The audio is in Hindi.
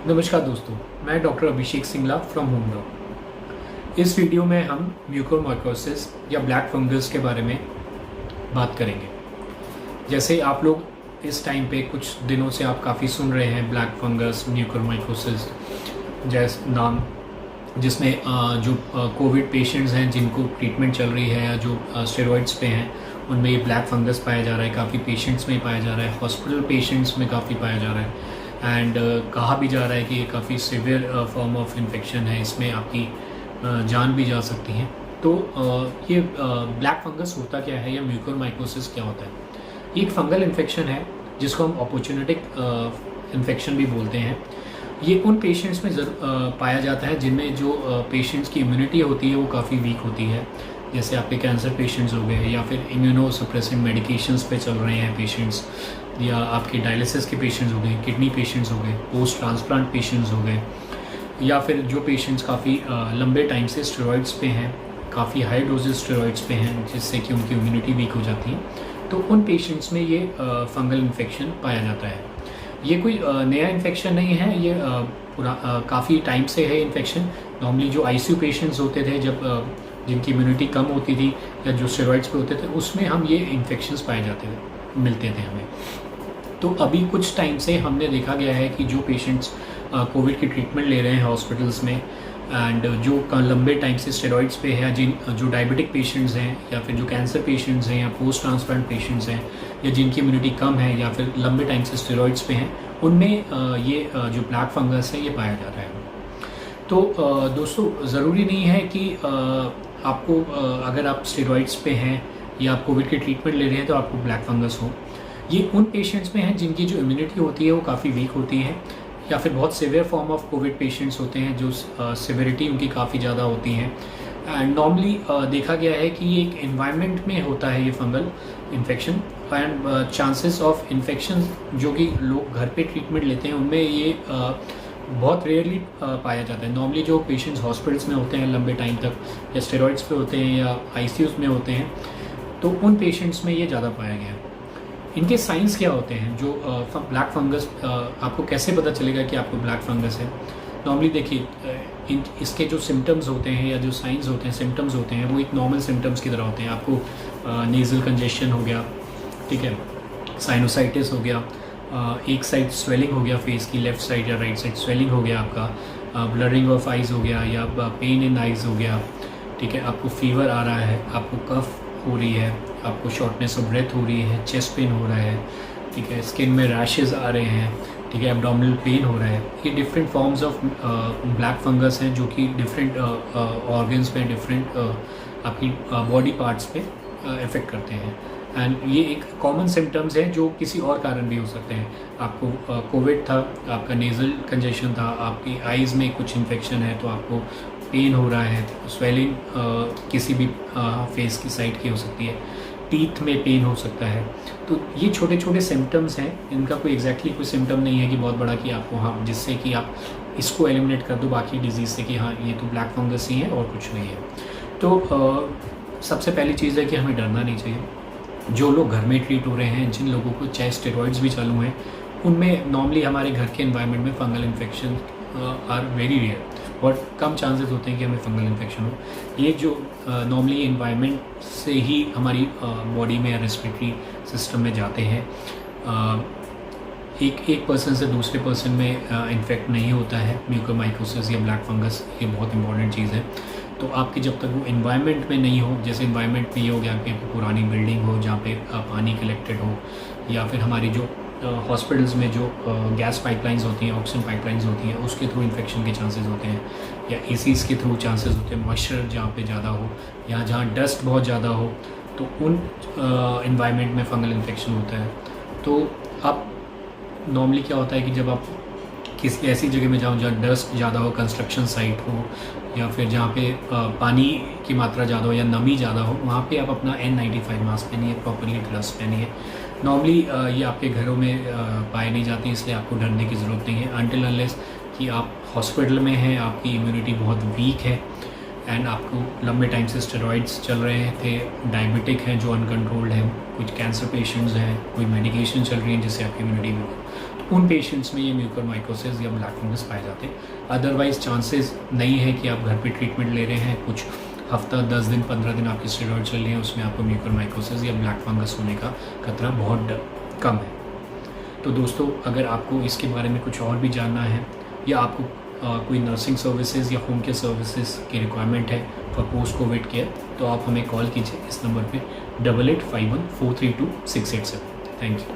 नमस्कार दोस्तों, मैं डॉक्टर अभिषेक सिंगला फ्रॉम होमडॉक। इस वीडियो में हम म्यूकोरमाइकोसिस या ब्लैक फंगस के बारे में बात करेंगे। जैसे आप लोग इस टाइम पे कुछ दिनों से आप काफ़ी सुन रहे हैं ब्लैक फंगस, म्यूकोरमाइकोसिस जैसे नाम, जिसमें जो कोविड पेशेंट्स हैं जिनको ट्रीटमेंट चल रही है या जो स्टेरॉइड्स पे हैं उनमें ये ब्लैक फंगस पाया जा रहा है। काफ़ी पेशेंट्स में पाया जा रहा है, हॉस्पिटल पेशेंट्स में काफ़ी पाया जा रहा है एंड कहा भी जा रहा है कि ये काफ़ी सिवियर फॉर्म ऑफ इन्फेक्शन है, इसमें आपकी जान भी जा सकती है। तो ये ब्लैक फंगस होता क्या है या म्यूकोरमाइकोसिस क्या होता है? ये एक फंगल इन्फेक्शन है जिसको हम अपॉर्चुनिटिक इन्फेक्शन भी बोलते हैं। ये उन पेशेंट्स में पाया जाता है जिनमें जो पेशेंट्स की इम्यूनिटी होती है वो काफ़ी वीक होती है। जैसे आपके कैंसर पेशेंट्स हो गए या फिर इम्यूनो सप्रेसिव मेडिकेशंस पे चल रहे हैं पेशेंट्स, या आपके डायलिसिस के पेशेंट्स हो गए, किडनी पेशेंट्स हो गए, पोस्ट ट्रांसप्लांट पेशेंट्स हो गए, या फिर जो पेशेंट्स काफ़ी लंबे टाइम से स्टेरॉइड्स पे हैं, काफ़ी हाई डोजेस स्टेरॉइड्स पे हैं जिससे कि उनकी इम्यूनिटी वीक हो जाती है, तो उन पेशेंट्स में ये फंगल इन्फेक्शन पाया जाता है। ये कोई नया इन्फेक्शन नहीं है, ये काफ़ी टाइम से है इन्फेक्शन। नॉर्मली जो आईसीयू पेशेंट्स होते थे, जब जिनकी इम्यूनिटी कम होती थी या जो स्टेरॉइड्स पे होते थे, उसमें हम ये इन्फेक्शंस पाए जाते थे, मिलते थे हमें। तो अभी कुछ टाइम से हमने देखा गया है कि जो पेशेंट्स कोविड की ट्रीटमेंट ले रहे हैं हॉस्पिटल्स में एंड जो लंबे टाइम से स्टेरॉइड्स पे है, जो डायबिटिक पेशेंट्स हैं या फिर जो कैंसर पेशेंट्स हैं या पोस्ट ट्रांसप्लांट पेशेंट्स हैं या जिनकी इम्यूनिटी कम है या फिर लंबे टाइम से स्टेरॉइड्स पे हैं, उनमें ये जो ब्लैक फंगस है ये पाया जा रहा है। तो दोस्तों, ज़रूरी नहीं है कि आपको अगर आप स्टेरॉइड्स पे हैं या आप कोविड की ट्रीटमेंट ले रहे हैं तो आपको ब्लैक फंगस हो। ये उन पेशेंट्स में हैं जिनकी जो इम्यूनिटी होती है वो काफ़ी वीक होती है, या फिर बहुत severe form of Covid patients होते हैं जो सिवियरिटी उनकी काफ़ी ज़्यादा होती है। एंड नॉर्मली देखा गया है कि ये एक एनवायरनमेंट में होता है ये fungal infection, and chances of infection जो कि लोग घर पे ट्रीटमेंट लेते हैं उनमें ये बहुत रेयरली पाया जाता है। नॉर्मली जो पेशेंट्स हॉस्पिटल्स में होते हैं लंबे टाइम तक या स्टेरॉइड्स पे होते हैं या आईसीयूज़ में होते हैं, तो उन पेशेंट्स में ये ज़्यादा पाया गया है। इनके साइंस क्या होते हैं? जो ब्लैक फंगस, आपको कैसे पता चलेगा कि आपको ब्लैक फंगस है? नॉर्मली देखिए, इसके जो सिम्टम्स होते हैं या जो साइंस होते हैं, सिम्टम्स होते हैं, वो एक नॉर्मल सिम्टम्स की तरह होते हैं। आपको नेज़ल कंजेशन हो गया, ठीक है, साइनोसाइटिस हो गया, एक साइड स्वेलिंग हो गया फेस की, लेफ्ट साइड या राइट साइड स्वेलिंग हो गया आपका, ब्लरिंग ऑफ आइज़ हो गया या पेन इन आइज़ हो गया, ठीक है, आपको फीवर आ रहा है, आपको कफ हो रही है, आपको शॉर्टनेस ऑफ ब्रेथ हो रही है, चेस्ट पेन हो रहा है, ठीक है, स्किन में रैशेज़ आ रहे हैं, ठीक है, एब्डोमिनल पेन हो रहा है। ये different forms of black fungus हैं जो कि डिफरेंट ऑर्गन्स पे, डिफरेंट आपकी बॉडी पार्ट्स पे इफ़ेक्ट करते हैं। एंड ये एक कॉमन सिम्टम्स है जो किसी और कारण भी हो सकते हैं। आपको कोविड था, आपका नेज़ल कंजेशन था, आपकी आइज़ में कुछ इन्फेक्शन है तो आपको पेन हो रहा है, स्वेलिंग किसी भी फेस की साइड की हो सकती है, टीथ में पेन हो सकता है। तो ये छोटे छोटे सिम्टम्स हैं, इनका कोई एग्जैक्टली कोई सिम्टम नहीं है कि बहुत बड़ा कि आपको, हाँ, जिससे कि आप इसको एलिमिनेट कर दो बाकी डिजीज़ से कि हाँ ये तो ब्लैक फंगस ही है और कुछ नहीं है। तो सबसे पहली चीज़ है कि हमें डरना नहीं चाहिए। जो लोग घर में ट्रीट हो रहे हैं, जिन लोगों को चाहे स्टेरॉइड्स भी चालू हैं, उनमें नॉर्मली हमारे घर के एनवायरनमेंट में fungal infection are very rare, बहुत कम चांसेस होते हैं कि हमें फंगल इन्फेक्शन हो। ये जो नॉर्मली एनवायरनमेंट से ही हमारी बॉडी में या रेस्पिरेटरी सिस्टम में जाते हैं, एक पर्सन से दूसरे पर्सन में इन्फेक्ट नहीं होता है म्यूकोरमाइकोसिस या ब्लैक फंगस। ये बहुत इंपॉर्टेंट चीज़ है। तो आपकी जब तक वो इन्वायरमेंट में नहीं हो, जैसे इन्वायरमेंट में ये हो गया कि पुरानी बिल्डिंग हो जहाँ पे पानी कलेक्टेड हो, या फिर हमारी जो हॉस्पिटल्स में जो गैस पाइपलाइंस होती हैं, ऑक्सीजन पाइपलाइंस होती हैं, उसके थ्रू इन्फेक्शन के चांसेस होते हैं, या एसीज़ के थ्रू चांसेस होते हैं, मॉइस्चर जहाँ पे ज़्यादा हो या जहाँ डस्ट बहुत ज़्यादा हो, तो उन इन्वायरमेंट में फंगल इन्फेक्शन होता है। तो आप नॉर्मली क्या होता है कि जब आप किसी ऐसी जगह में जाओ जहाँ डस्ट ज़्यादा हो, कंस्ट्रक्शन साइट हो, या फिर जहाँ पे पानी की मात्रा ज़्यादा हो या नमी ज़्यादा हो, वहाँ पे आप अपना N95 मास्क पहनिए, प्रॉपरली ग्लव्स पहनिए। नॉर्मली ये आपके घरों में पाए नहीं जाती, इसलिए आपको डरने की ज़रूरत नहीं है अनटिल अनलेस कि आप हॉस्पिटल में हैं, आपकी इम्यूनिटी बहुत वीक है एंड आपको लंबे टाइम से स्टेरॉइड्स चल रहे थे, डायबिटिक हैं जो अनकंट्रोल्ड हैं, कुछ कैंसर पेशेंट्स हैं, कोई मेडिकेशन चल रही है जिससे आपकी इम्यूनिटी वीक हो। उन पेशेंट्स में ये म्यूकोरमाइकोसिस या ब्लैक फंगस पाए जाते हैं। अदरवाइज चांसेस नहीं है कि आप घर पे ट्रीटमेंट ले रहे हैं, कुछ हफ्ता 10 दिन 15 दिन आपकी स्टेरॉइड चल रही है, उसमें आपको म्यूकोरमाइकोसिस या ब्लैक फंगस होने का खतरा बहुत कम है। तो दोस्तों, अगर आपको इसके बारे में कुछ और भी जानना है या आपको कोई नर्सिंग सर्विसेज या होम केयर सर्विसेज की रिक्वायरमेंट है फॉर पोस्ट कोविड केयर, तो आप हमें कॉल कीजिए इस नंबर पे 8851 432 687। Thank you.